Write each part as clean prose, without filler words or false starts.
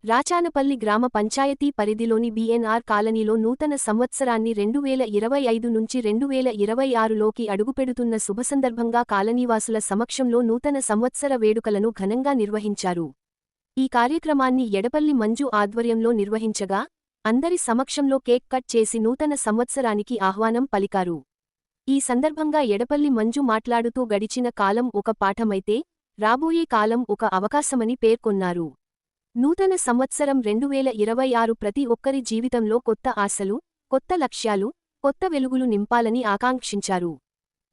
రాచానపల్లి గ్రామ పంచాయతీ పరిధిలోని బీఎన్ఆర్ కాలనీలో నూతన సంవత్సరాన్ని 2025 నుంచి 2026లోకి అడుగుపెడుతున్న శుభసందర్భంగా కాలనీవాసుల సమక్షంలో నూతన సంవత్సర వేడుకలను ఘనంగా నిర్వహించారు. ఈ కార్యక్రమాన్ని ఎడపల్లి మంజు ఆధ్వర్యంలో నిర్వహించగా, అందరి సమక్షంలో కేక్ కట్ చేసి నూతన సంవత్సరానికి ఆహ్వానం పలికారు. ఈ సందర్భంగా ఎడపల్లి మంజు మాట్లాడుతూ గడిచిన కాలం ఒక పాఠమైతే, రాబోయే కాలం ఒక అవకాశమని పేర్కొన్నారు. నూతన సంవత్సరం 2026 ప్రతి ఒక్కరి జీవితంలో కొత్త ఆశలు, కొత్త లక్ష్యాలు, కొత్త వెలుగులు నింపాలని ఆకాంక్షించారు.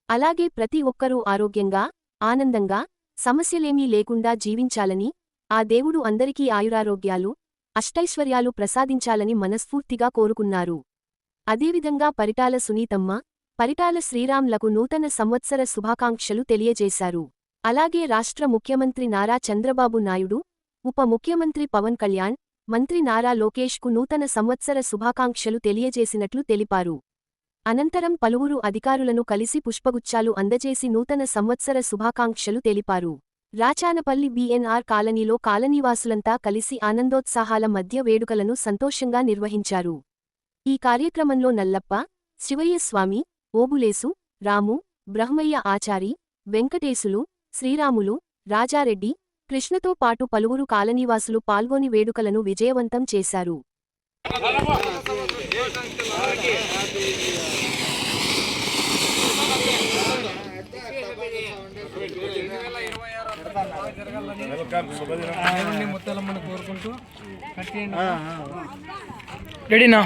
అలాగే ప్రతి ఒక్కరూ ఆరోగ్యంగా, ఆనందంగా, సమస్యలేమీ లేకుండా జీవించాలని, ఆ దేవుడు అందరికీ ఆయురారోగ్యాలు, అష్టైశ్వర్యాలు ప్రసాదించాలని మనస్ఫూర్తిగా కోరుకున్నారు. అదేవిధంగా పరిటాల సునీతమ్మ, పరిటాల శ్రీరామ్లకు నూతన సంవత్సర శుభాకాంక్షలు తెలియజేశారు. అలాగే రాష్ట్ర ముఖ్యమంత్రి నారా చంద్రబాబు నాయుడు, ఉప ముఖ్యమంత్రి పవన్ కళ్యాణ్, మంత్రి నారా లోకేష్కు నూతన సంవత్సర శుభాకాంక్షలు తెలియజేసినట్లు తెలిపారు. అనంతరం పలువురు అధికారులను కలిసి పుష్పగుచ్చాలు అందజేసి నూతన సంవత్సర శుభాకాంక్షలు తెలిపారు. రాచానపల్లి బీఎన్ఆర్ కాలనీలో కాలనీవాసులంతా కలిసి ఆనందోత్సాహాల మధ్య వేడుకలను సంతోషంగా నిర్వహించారు. ఈ కార్యక్రమంలో నల్లప్ప, శివయ్య స్వామి, ఓబులేసు, రాము, బ్రహ్మయ్య ఆచారి, వెంకటేశులు, శ్రీరాములు, రాజారెడ్డి, కృష్ణతో పాటు పలువురు కాలనీవాసులు పాల్గొని వేడుకలను విజయవంతం చేశారు. రెడీనా?